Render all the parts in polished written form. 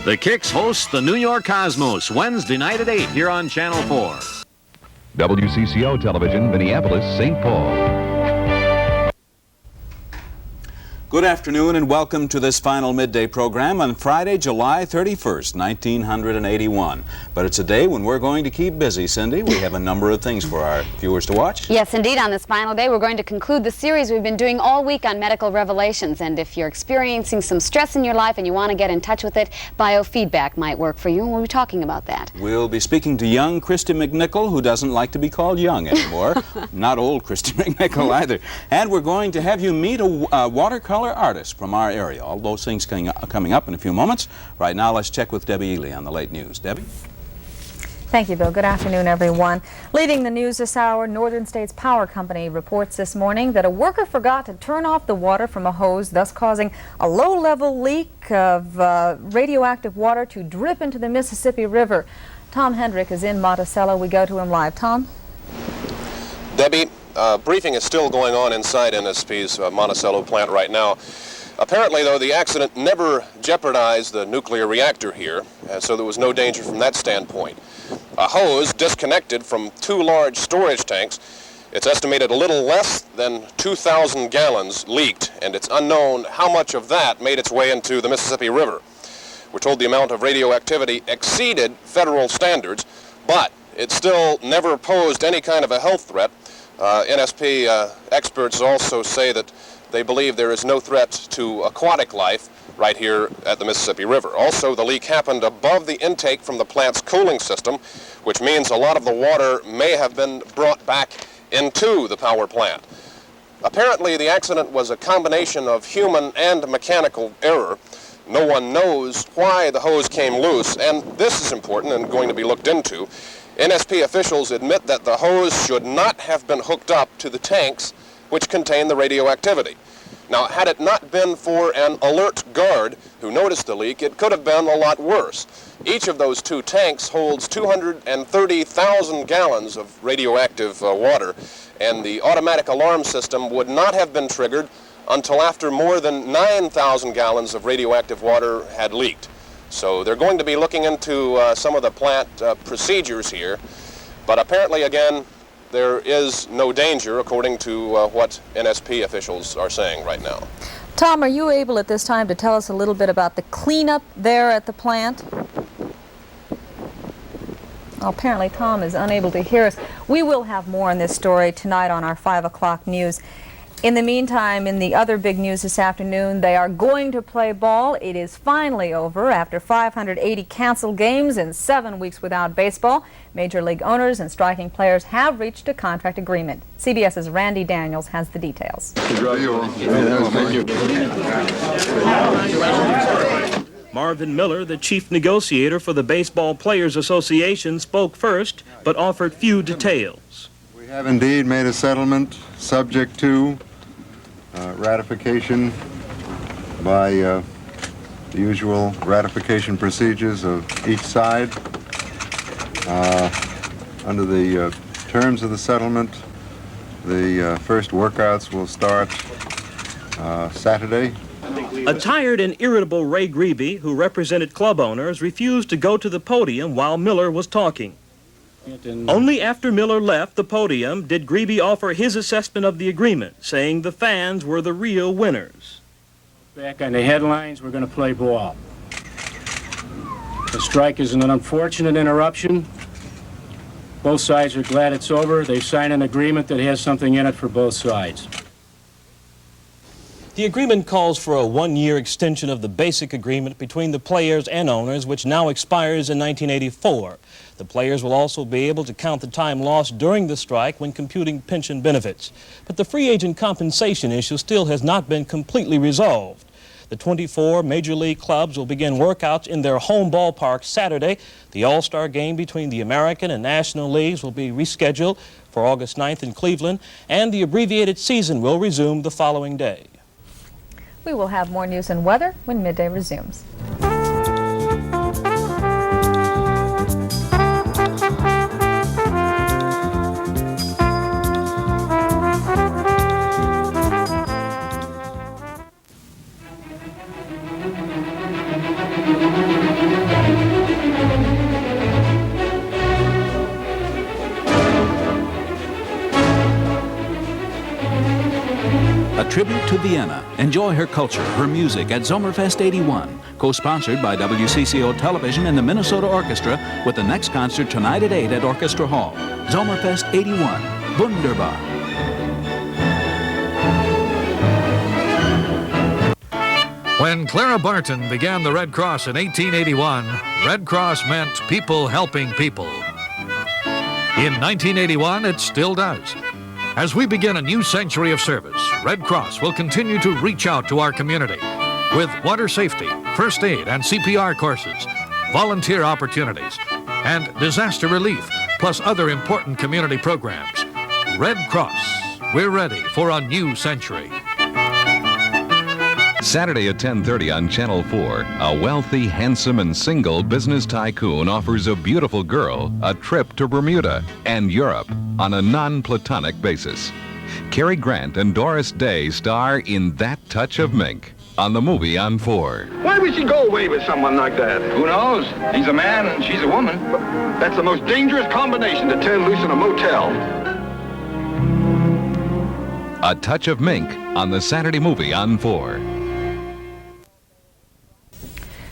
The Kicks host the New York Cosmos Wednesday night at 8 here on Channel 4. WCCO Television, Minneapolis, St. Paul. Good afternoon and welcome to this final midday program on Friday, July 31st, 1981. But it's a day when we're going to keep busy, Cindy. We have a number of things for our viewers to watch. Yes, indeed. On this final day, we're going to conclude the series we've been doing all week on medical revelations. And if you're experiencing some stress in your life and you want to get in touch with it, Biofeedback might work for you, and we'll be talking about that. We'll be speaking to young Christy McNichol, who doesn't like to be called young anymore. Not old Christy McNichol either. And we're going to have you meet a watercolor artist from our area. All those things coming up in a few moments. Right now, let's check with Debbie Ely on the late news. Debbie? Thank you, Bill. Good afternoon, everyone. Leading the news this hour, Northern States Power Company reports this morning that a worker forgot to turn off the water from a hose, thus causing a low-level leak of radioactive water to drip into the Mississippi River. Tom Hendrick is in Monticello. We go to him live. Tom? Debbie, briefing is still going on inside NSP's Monticello plant right now. Apparently, though, the accident never jeopardized the nuclear reactor here, so there was no danger from that standpoint. A hose disconnected from two large storage tanks. It's estimated a little less than 2,000 gallons leaked, and it's unknown how much of that made its way into the Mississippi River. We're told the amount of radioactivity exceeded federal standards, but it still never posed any kind of a health threat. NSP experts also say that they believe there is no threat to aquatic life right here at the Mississippi River. Also, the leak happened above the intake from the plant's cooling system, which means a lot of the water may have been brought back into the power plant. Apparently, the accident was a combination of human and mechanical error. No one knows why the hose came loose, and this is important and going to be looked into. NSP officials admit that the hose should not have been hooked up to the tanks which contain the radioactivity. Now, had it not been for an alert guard who noticed the leak, it could have been a lot worse. Each of those two tanks holds 230,000 gallons of radioactive water, and the automatic alarm system would not have been triggered until after more than 9,000 gallons of radioactive water had leaked. So they're going to be looking into some of the plant procedures here, but apparently, again, there is no danger, according to what NSP officials are saying right now. Tom, are you able at this time to tell us a little bit about the cleanup there at the plant? Well, apparently Tom is unable to hear us. We will have more on this story tonight on our 5 o'clock news. In the meantime, in the other big news this afternoon, they are going to play ball. It is finally over after 580 canceled games and 7 weeks without baseball. Major League owners and striking players have reached a contract agreement. CBS's Randy Daniels has the details. Marvin Miller, the chief negotiator for the Baseball Players Association, spoke first, but offered few details. We have indeed made a settlement subject to ratification by the usual ratification procedures of each side. Under the terms of the settlement, the first workouts will start Saturday. A tired and irritable Ray Grebe, who represented club owners, refused to go to the podium while Miller was talking. Only after Miller left the podium did Grebe offer his assessment of the agreement, saying the fans were the real winners. Back on the headlines, we're going to play ball. The strike is an unfortunate interruption. Both sides are glad it's over. They've signed an agreement that has something in it for both sides. The agreement calls for a one-year extension of the basic agreement between the players and owners, which now expires in 1984. The players will also be able to count the time lost during the strike when computing pension benefits. But the free agent compensation issue still has not been completely resolved. The 24 Major League clubs will begin workouts in their home ballpark Saturday. The All-Star game between the American and National Leagues will be rescheduled for August 9th in Cleveland, and the abbreviated season will resume the following day. We will have more news and weather when midday resumes. Tribute to Vienna. Enjoy her culture, her music at Sommerfest 81. Co-sponsored by WCCO Television and the Minnesota Orchestra, with the next concert tonight at 8 at Orchestra Hall. Sommerfest 81. Wunderbar. When Clara Barton began the Red Cross in 1881, Red Cross meant people helping people. In 1981, it still does. As we begin a new century of service, Red Cross will continue to reach out to our community with water safety, first aid and CPR courses, volunteer opportunities, and disaster relief, plus other important community programs. Red Cross, we're ready for a new century. Saturday at 10:30 on Channel 4, a wealthy, handsome, and single business tycoon offers a beautiful girl a trip to Bermuda and Europe on a non-platonic basis. Cary Grant and Doris Day star in That Touch of Mink on the movie on 4. Why would she go away with someone like that? Who knows? He's a man and she's a woman. That's the most dangerous combination to turn loose in a motel. A Touch of Mink on the Saturday movie on 4.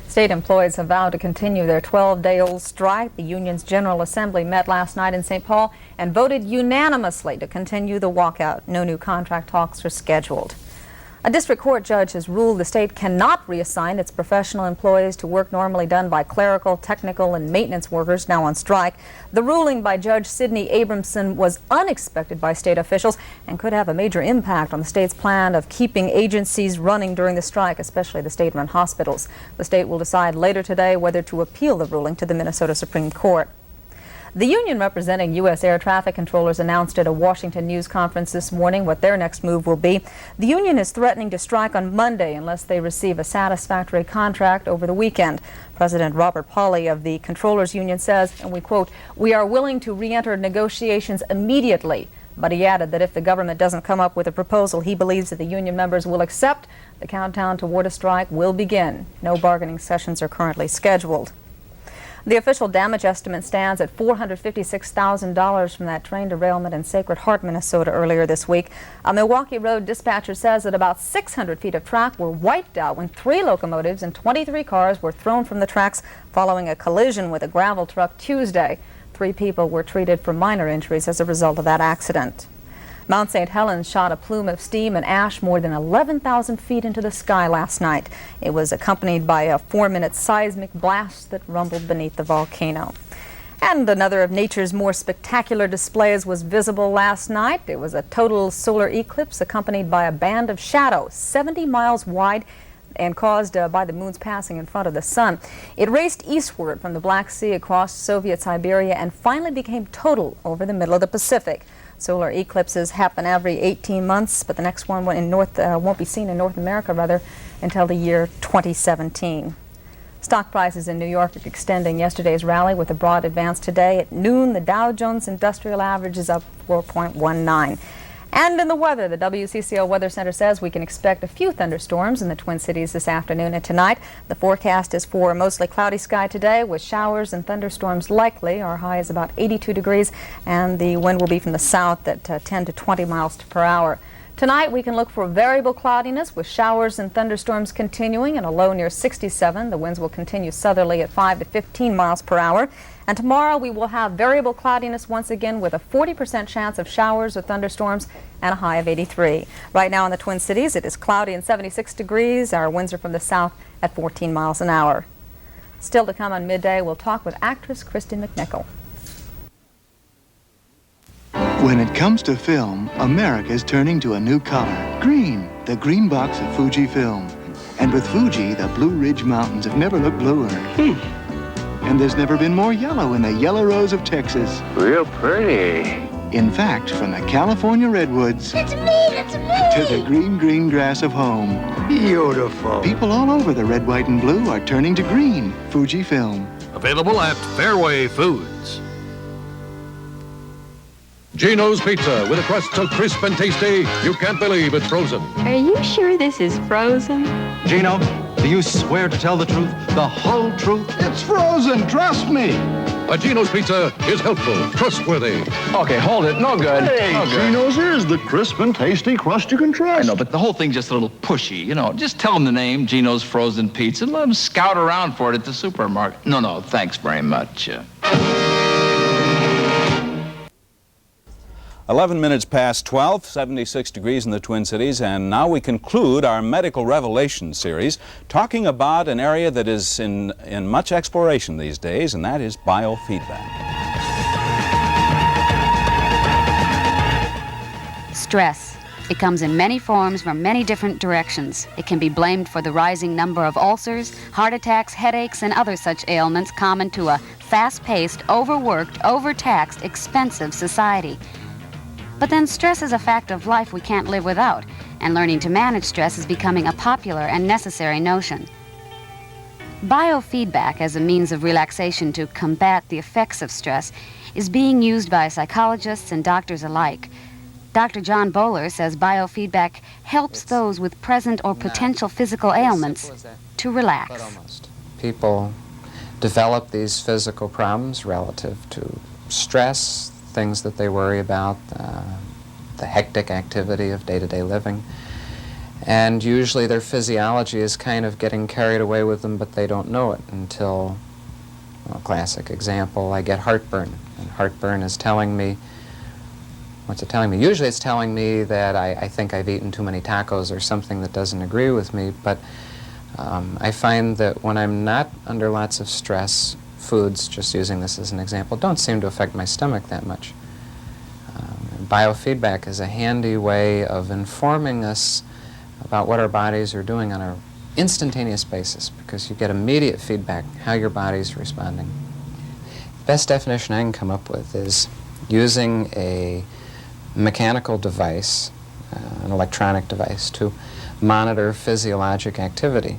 State employees have vowed to continue their 12-day-old strike. The union's General Assembly met last night in St. Paul and voted unanimously to continue the walkout. No new contract talks are scheduled. A district court judge has ruled the state cannot reassign its professional employees to work normally done by clerical, technical, and maintenance workers now on strike. The ruling by Judge Sidney Abramson was unexpected by state officials and could have a major impact on the state's plan of keeping agencies running during the strike, especially the state-run hospitals. The state will decide later today whether to appeal the ruling to the Minnesota Supreme Court. The union representing U.S. air traffic controllers announced at a Washington news conference this morning what their next move will be. The union is threatening to strike on Monday unless they receive a satisfactory contract over the weekend. President Robert Pauley of the Controllers Union says, and we quote, "We are willing to re-enter negotiations immediately." But he added that if the government doesn't come up with a proposal he believes that the union members will accept, the countdown toward a strike will begin. No bargaining sessions are currently scheduled. The official damage estimate stands at $456,000 from that train derailment in Sacred Heart, Minnesota earlier this week. A Milwaukee Road dispatcher says that about 600 feet of track were wiped out when 3 locomotives and 23 cars were thrown from the tracks following a collision with a gravel truck Tuesday. 3 people were treated for minor injuries as a result of that accident. Mount St. Helens shot a plume of steam and ash more than 11,000 feet into the sky last night. It was accompanied by a 4-minute seismic blast that rumbled beneath the volcano. And another of nature's more spectacular displays was visible last night. It was a total solar eclipse accompanied by a band of shadow 70 miles wide and caused by the moon's passing in front of the sun. It raced eastward from the Black Sea across Soviet Siberia and finally became total over the middle of the Pacific. Solar eclipses happen every 18 months, but the next one won't be seen in North America until the year 2017. Stock prices in New York are extending yesterday's rally with a broad advance today. At noon, the Dow Jones Industrial Average is up 4.19. And in the weather, the WCCO Weather Center says we can expect a few thunderstorms in the Twin Cities this afternoon and tonight. The forecast is for a mostly cloudy sky today with showers and thunderstorms likely. Our high is about 82 degrees and the wind will be from the south at 10 to 20 miles per hour. Tonight we can look for variable cloudiness with showers and thunderstorms continuing and a low near 67. The winds will continue southerly at 5 to 15 miles per hour. And tomorrow we will have variable cloudiness once again with a 40% chance of showers or thunderstorms and a high of 83. Right now in the Twin Cities it is cloudy and 76 degrees. Our winds are from the south at 14 miles an hour. Still to come on Midday, we'll talk with actress Christy McNichol. When it comes to film, America is turning to a new color. Green, the green box of Fuji film. And with Fuji, the Blue Ridge Mountains have never looked bluer. And there's never been more yellow in the yellow rose of Texas. Real pretty. In fact, from the California redwoods It's me! to the green, green grass of home. Beautiful. People all over the red, white, and blue are turning to green Fuji film. Available at Fairway Foods. Gino's Pizza with a crust so crisp and tasty, you can't believe it's frozen. Are you sure this is frozen? Gino, Do you swear to tell the truth, the whole truth? It's frozen, trust me. But Gino's Pizza is helpful, trustworthy. Okay, hold it. No good. Hey, no good. Gino's is the crisp and tasty crust you can trust. I know, but the whole thing's just a little pushy. You know, just tell them the name, Gino's Frozen Pizza, and let them scout around for it at the supermarket. No, thanks very much. 11 minutes past 12, 76 degrees in the Twin Cities, and now we conclude our Medical Revelation series talking about an area that is in much exploration these days, and that is biofeedback. Stress. It comes in many forms from many different directions. It can be blamed for the rising number of ulcers, heart attacks, headaches, and other such ailments common to a fast-paced, overworked, overtaxed, expensive society. But then stress is a fact of life we can't live without, and learning to manage stress is becoming a popular and necessary notion. Biofeedback as a means of relaxation to combat the effects of stress is being used by psychologists and doctors alike. Dr. John Bowler says biofeedback helps those with present or potential physical ailments to relax. People develop these physical problems relative to stress, things that they worry about, the hectic activity of day-to-day living. And usually their physiology is kind of getting carried away with them, but they don't know it until, well, classic example, I get heartburn. And heartburn is telling me, what's it telling me? Usually it's telling me that I think I've eaten too many tacos or something that doesn't agree with me, but I find that when I'm not under lots of stress, foods, just using this as an example, don't seem to affect my stomach that much. Biofeedback is a handy way of informing us about what our bodies are doing on an instantaneous basis, because you get immediate feedback how your body's responding. The best definition I can come up with is using a mechanical device, an electronic device, to monitor physiologic activity,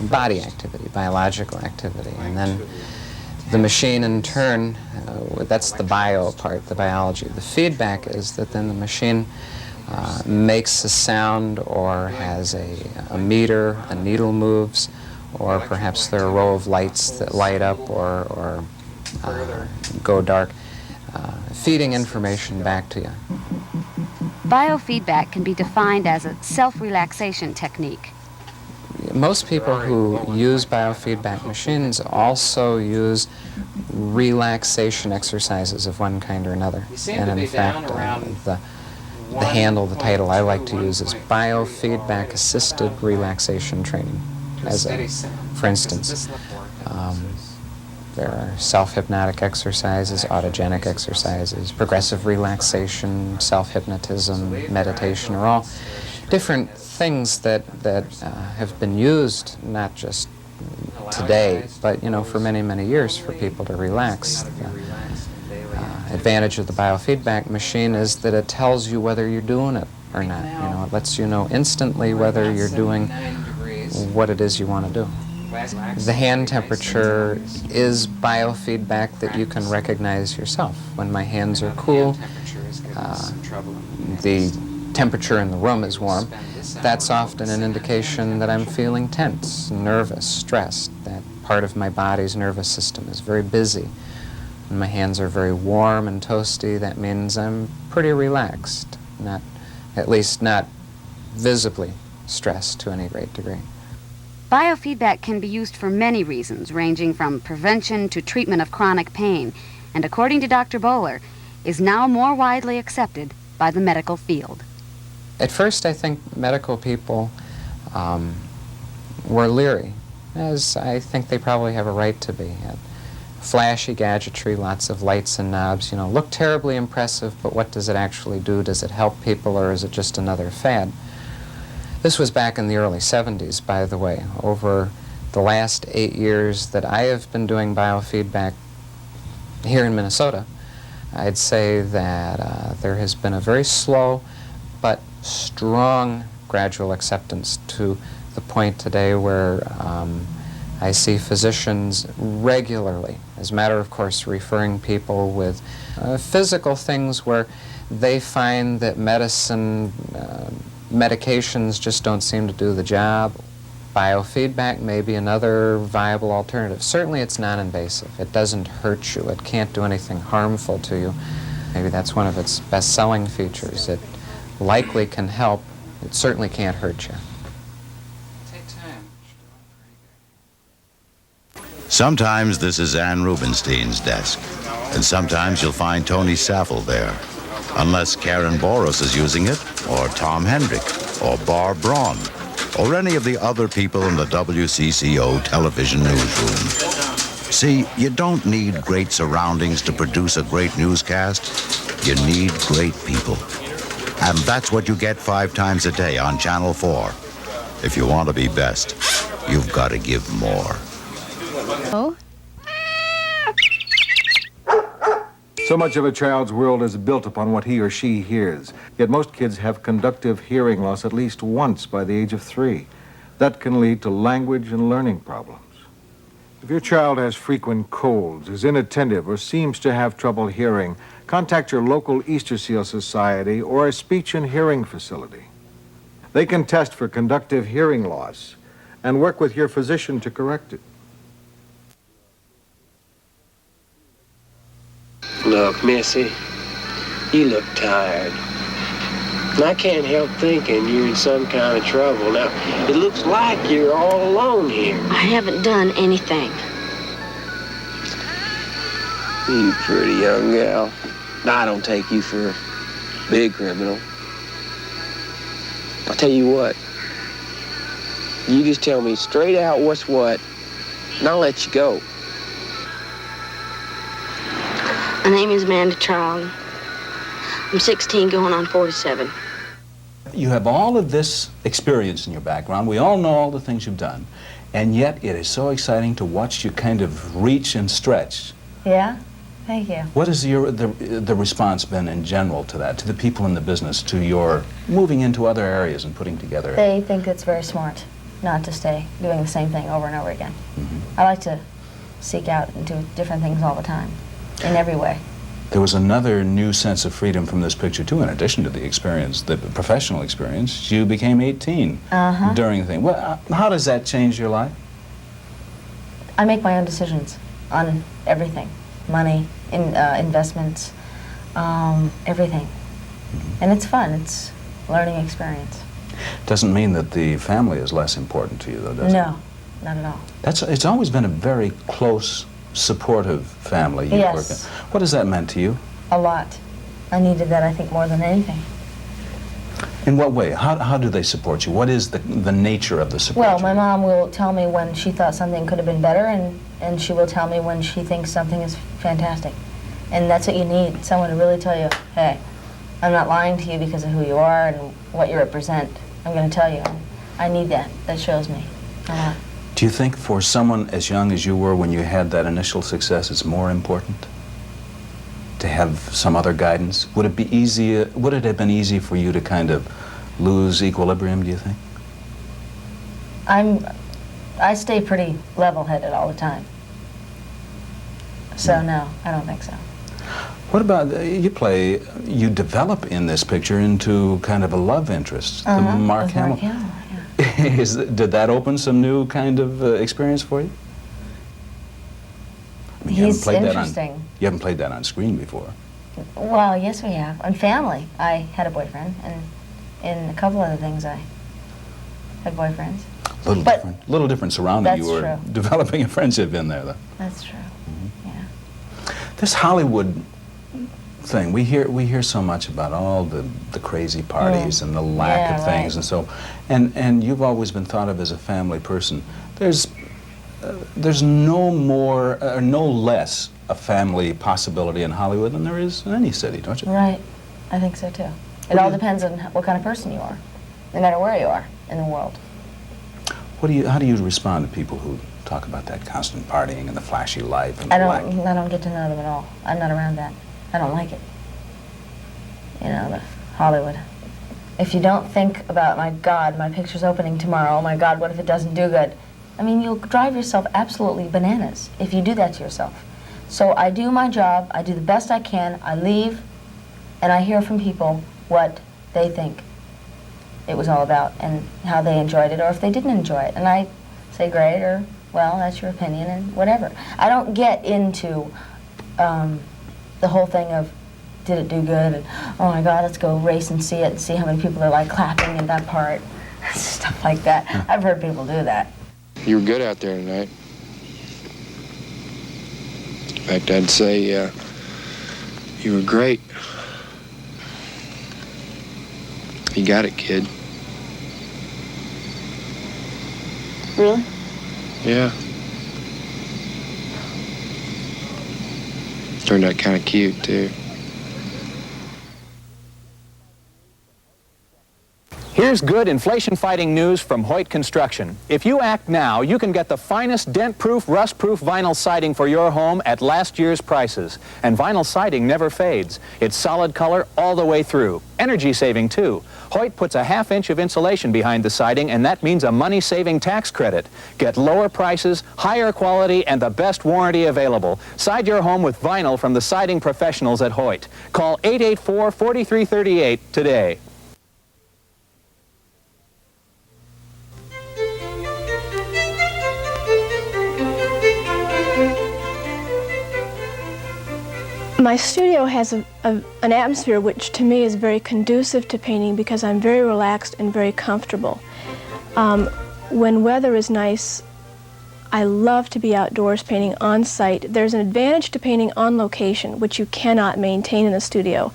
body activity, biological activity, and then the machine in turn, that's the bio part, the biology. The feedback is that then the machine makes a sound or has a meter, a needle moves, or perhaps there are a row of lights that light up or go dark, feeding information back to you. Biofeedback can be defined as a self-relaxation technique. Most people who use biofeedback machines also use relaxation exercises of one kind or another. And in fact, the handle, the title I like to use is Biofeedback Assisted Relaxation Training. For instance, there are self-hypnotic exercises, autogenic exercises, progressive relaxation, self-hypnotism, meditation are all different things that have been used not just today, but for many, many years for people to relax. The advantage of the biofeedback machine is that it tells you whether you're doing it or not. It lets you know instantly whether you're doing what it is you want to do. The hand temperature is biofeedback that you can recognize yourself. When my hands are cool, the temperature in the room is warm. That's often an indication that I'm feeling tense, nervous, stressed, that part of my body's nervous system is very busy. When my hands are very warm and toasty, that means I'm pretty relaxed, at least not visibly stressed to any great degree. Biofeedback can be used for many reasons, ranging from prevention to treatment of chronic pain, and according to Dr. Bowler, is now more widely accepted by the medical field. At first, I think medical people were leery, as I think they probably have a right to be. Flashy gadgetry, lots of lights and knobs, look terribly impressive, but what does it actually do? Does it help people, or is it just another fad? This was back in the early 70s, by the way. Over the last 8 years that I have been doing biofeedback here in Minnesota, I'd say that there has been a very slow but strong gradual acceptance to the point today where I see physicians regularly, as a matter of course, referring people with physical things where they find that medications just don't seem to do the job, Biofeedback may be another viable alternative. Certainly it's non-invasive. It doesn't hurt you. It can't do anything harmful to you. Maybe that's one of its best-selling features. It likely can help. It certainly can't hurt you. Sometimes this is Ann Rubenstein's desk, and sometimes you'll find Tony Saffel there, unless Karen Boros is using it, or Tom Hendrick, or Barb Braun, or any of the other people in the WCCO television newsroom. See, you don't need great surroundings to produce a great newscast. You need great people. And that's what you get 5 times a day on Channel 4. If you want to be best, you've got to give more. Oh? So much of a child's world is built upon what he or she hears. Yet most kids have conductive hearing loss at least once by the age of 3. That can lead to language and learning problems. If your child has frequent colds, is inattentive, or seems to have trouble hearing, contact your local Easter Seal Society or a speech and hearing facility. They can test for conductive hearing loss and work with your physician to correct it. Look, Missy, you look tired. And I can't help thinking you're in some kind of trouble. Now, it looks like you're all alone here. I haven't done anything. You pretty young gal. I don't take you for a big criminal. I'll tell you what. You just tell me straight out what's what, and I'll let you go. My name is Amanda Child. I'm 16 going on 47. You have all of this experience in your background. We all know all the things you've done. And yet it is so exciting to watch you kind of reach and stretch. Yeah? Thank you. What has the response been in general to that, to the people in the business, to your moving into other areas and putting together? They think it's very smart not to stay doing the same thing over and over again. I like to seek out and do different things all the time, in every way. There was another new sense of freedom from this picture, too, in addition to the experience, the professional experience. You became 18 during the thing. Well, how does that change your life? I make my own decisions on everything. Money, investments, everything. And it's fun. It's a learning experience. Doesn't mean that the family is less important to you, though, does it? No, not at all. It's always been a very close, supportive family you work in. What has that meant to you? A lot. I needed that, I think, more than anything. In what way? How do they support you? What is the nature of the support? Well, my mom will tell me when she thought something could have been better, and she will tell me when she thinks something is fantastic. And that's what you need, someone to really tell you, hey, I'm not lying to you because of who you are and what you represent. I'm going to tell you. I need that. That shows me a lot. Do you think for someone as young as you were when you had that initial success, it's more important to have some other guidance? Would it be easy? Would it have been easy for you to kind of lose equilibrium, do you think? I stay pretty level-headed all the time. So no, I don't think so. What about, you develop in this picture into kind of a love interest, the Mark Hamill. Did that open some new kind of experience for you? I mean, He's interesting. You haven't played that on screen before. Well, yes, we have. On Family, I had a boyfriend, and in a couple other things, I had boyfriends. Little different surrounding. That's you were true. developing a friendship in there, though. That's true. This Hollywood thing, we hear so much about all the crazy parties and the lack of things, and so, and you've always been thought of as a family person. There's no more or no less a family possibility in Hollywood than there is in any city, don't you? Right. I think so too. It all depends on what kind of person you are, no matter where you are in the world. How do you respond to people who talk about that constant partying and the flashy life and I don't get to know them at all. I'm not around that. I don't like it. You know, the Hollywood. If you don't think about, my God, my picture's opening tomorrow, oh my God, what if it doesn't do good? I mean, you'll drive yourself absolutely bananas if you do that to yourself. So I do my job, I do the best I can, I leave, and I hear from people what they think. it was all about and how they enjoyed it or if they didn't enjoy it. And I say great or, well, that's your opinion and whatever. I don't get into the whole thing of did it do good and oh my God, let's go race and see it and see how many people are like clapping in that part. Stuff like that. I've heard people do that. You were good out there tonight. In fact, I'd say you were great. You got it, kid. Really? Yeah. Turned out kind of cute, too. Here's good inflation-fighting news from Hoyt Construction. If you act now, you can get the finest dent-proof, rust-proof vinyl siding for your home at last year's prices. And vinyl siding never fades. It's solid color all the way through. Energy-saving, too. Hoyt puts a half-inch of insulation behind the siding, and that means a money-saving tax credit. Get lower prices, higher quality, and the best warranty available. Side your home with vinyl from the siding professionals at Hoyt. Call 884-4338 today. My studio has an atmosphere which to me is very conducive to painting because I'm very relaxed and very comfortable. When weather is nice, I love to be outdoors painting on site. There's an advantage to painting on location, which you cannot maintain in the studio,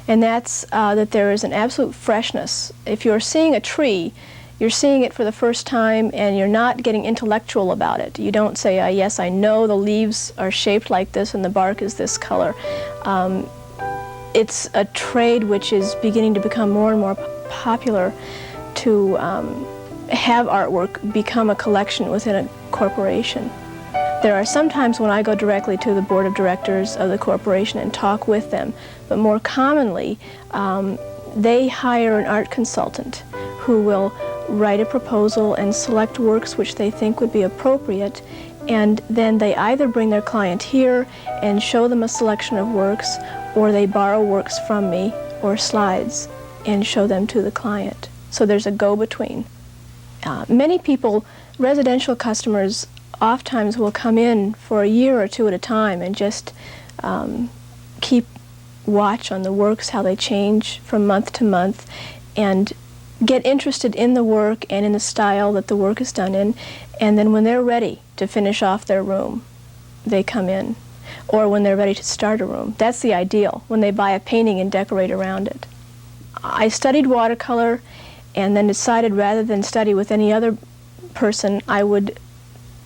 and that's that there is an absolute freshness. If you're seeing a tree, you're seeing it for the first time and you're not getting intellectual about it. You don't say, yes, I know the leaves are shaped like this and the bark is this color. It's a trade which is beginning to become more and more popular to have artwork become a collection within a corporation. There are some times when I go directly to the board of directors of the corporation and talk with them, but more commonly they hire an art consultant who will write a proposal and select works which they think would be appropriate, and then they either bring their client here and show them a selection of works, or they borrow works from me or slides and show them to the client. So there's a go-between. Many people, residential customers, oftentimes will come in for a year or two at a time and just keep watch on the works, how they change from month to month, and get interested in the work and in the style that the work is done in, and then when they're ready to finish off their room, they come in. Or when they're ready to start a room. That's the ideal, when they buy a painting and decorate around it. I studied watercolor and then decided rather than study with any other person, I would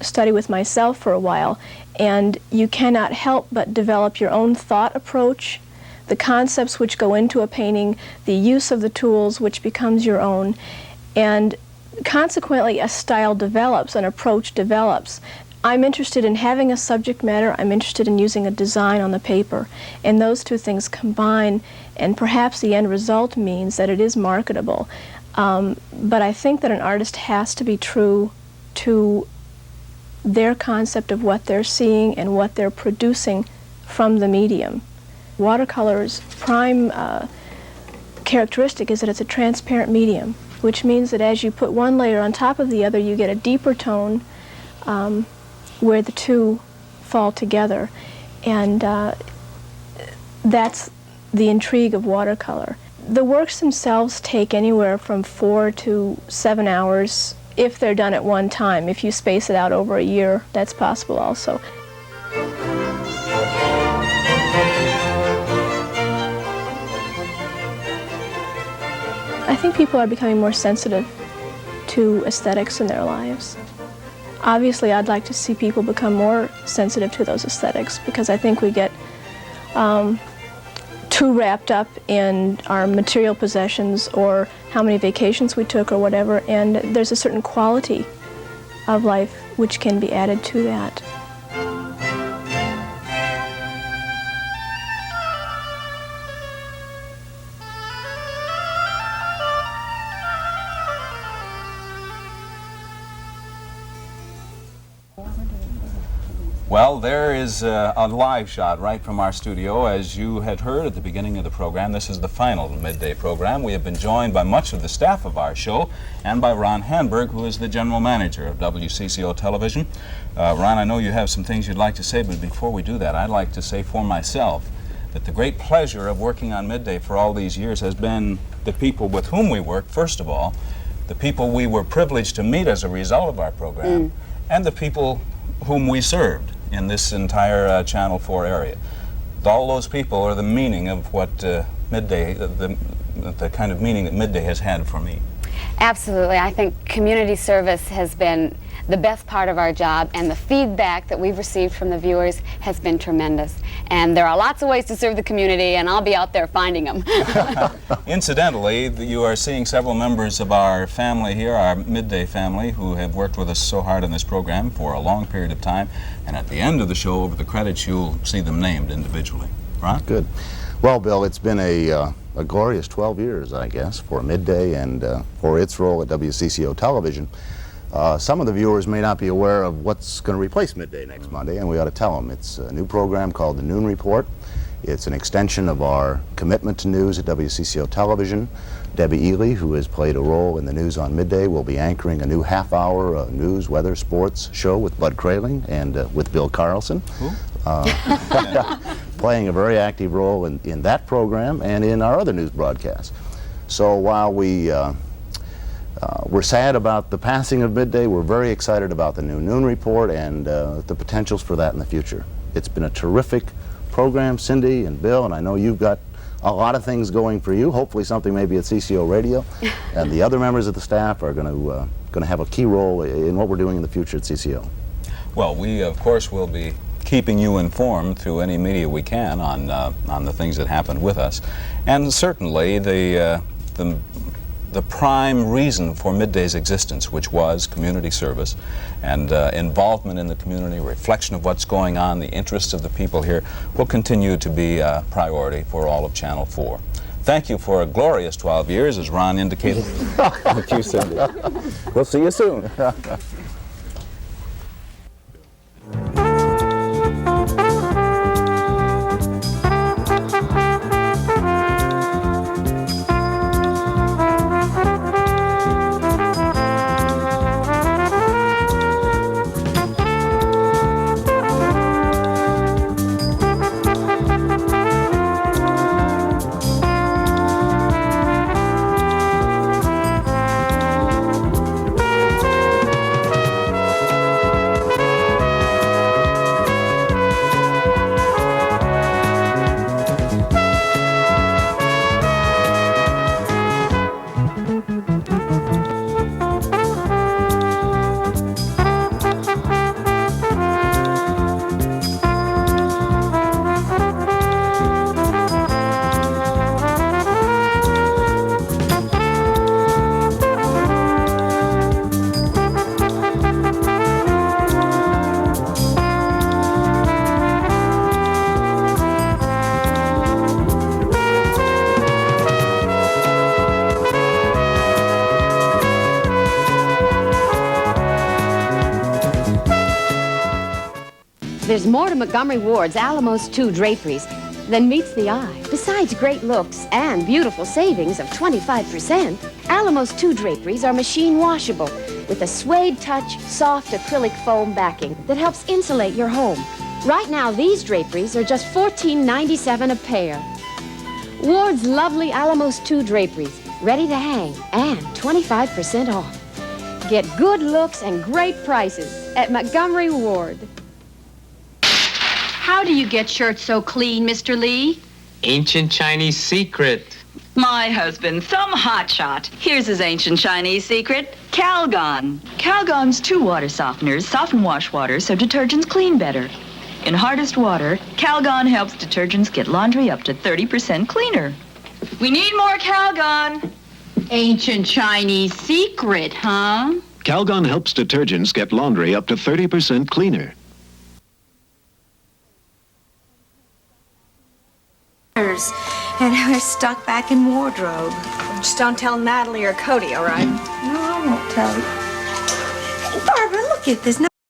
study with myself for a while, and you cannot help but develop your own thought approach, the concepts which go into a painting, the use of the tools which becomes your own, and consequently a style develops, an approach develops. I'm interested in having a subject matter, I'm interested in using a design on the paper, and those two things combine, and perhaps the end result means that it is marketable. But I think that an artist has to be true to their concept of what they're seeing and what they're producing from the medium. Watercolor's prime characteristic is that it's a transparent medium, which means that as you put one layer on top of the other, you get a deeper tone where the two fall together. And that's the intrigue of watercolor. The works themselves take anywhere from 4 to 7 hours if they're done at one time. If you space it out over a year, that's possible also. I think people are becoming more sensitive to aesthetics in their lives. Obviously, I'd like to see people become more sensitive to those aesthetics because I think we get too wrapped up in our material possessions or how many vacations we took or whatever, and there's a certain quality of life which can be added to that. Well, there is a live shot right from our studio. As you had heard at the beginning of the program, this is the final midday program. We have been joined by much of the staff of our show and by Ron Hanberg, who is the general manager of WCCO Television. Ron, I know you have some things you'd like to say, but before we do that, I'd like to say for myself that the great pleasure of working on Midday for all these years has been the people with whom we work, first of all, the people we were privileged to meet as a result of our program, and the people whom we served in this entire Channel 4 area. All those people are the meaning of what Midday, the kind of meaning that Midday has had for me. Absolutely. I think community service has been the best part of our job, and the feedback that we've received from the viewers has been tremendous. And there are lots of ways to serve the community, and I'll be out there finding them. Incidentally, you are seeing several members of our family here, our Midday family, who have worked with us so hard on this program for a long period of time. And at the end of the show, over the credits, you'll see them named individually. Ron? Good. Well, Bill, it's been a glorious 12 years, I guess, for Midday and for its role at WCCO Television. Some of the viewers may not be aware of what's going to replace Midday next Monday, and we ought to tell them. It's a new program called The Noon Report. It's an extension of our commitment to news at WCCO Television. Debbie Ely, who has played a role in the news on Midday, will be anchoring a new half-hour news, weather, sports show with Bud Kraling and with Bill Carlson. Playing a very active role in that program and in our other news broadcasts. So while we're sad about the passing of Midday, we're very excited about the new Noon Report and the potentials for that in the future. It's been a terrific program, Cindy and Bill, and I know you've got a lot of things going for you, hopefully something maybe at CCO Radio, and the other members of the staff are going to have a key role in what we're doing in the future at CCO. Well, we of course will be keeping you informed through any media we can on the things that happen with us, and certainly the prime reason for Midday's existence, which was community service and involvement in the community, reflection of what's going on, the interests of the people here, will continue to be a priority for all of Channel 4. Thank you for a glorious 12 years, as Ron indicated. Thank you, Cindy. We'll see you soon. There's more to Montgomery Ward's Alamos 2 draperies than meets the eye. Besides great looks and beautiful savings of 25%, Alamos 2 draperies are machine washable with a suede touch, soft acrylic foam backing that helps insulate your home. Right now, these draperies are just $14.97 a pair. Ward's lovely Alamos 2 draperies, ready to hang and 25% off. Get good looks and great prices at Montgomery Ward. How do you get shirts so clean, Mr. Lee? Ancient Chinese secret. My husband, some hotshot. Here's his ancient Chinese secret, Calgon. Calgon's 2 water softeners soften wash water so detergents clean better. In hardest water, Calgon helps detergents get laundry up to 30% cleaner. We need more Calgon. Ancient Chinese secret, huh? Calgon helps detergents get laundry up to 30% cleaner. And we're stuck back in wardrobe. Just don't tell Natalie or Cody, all right? No, I won't tell you. Hey, Barbara, look at this.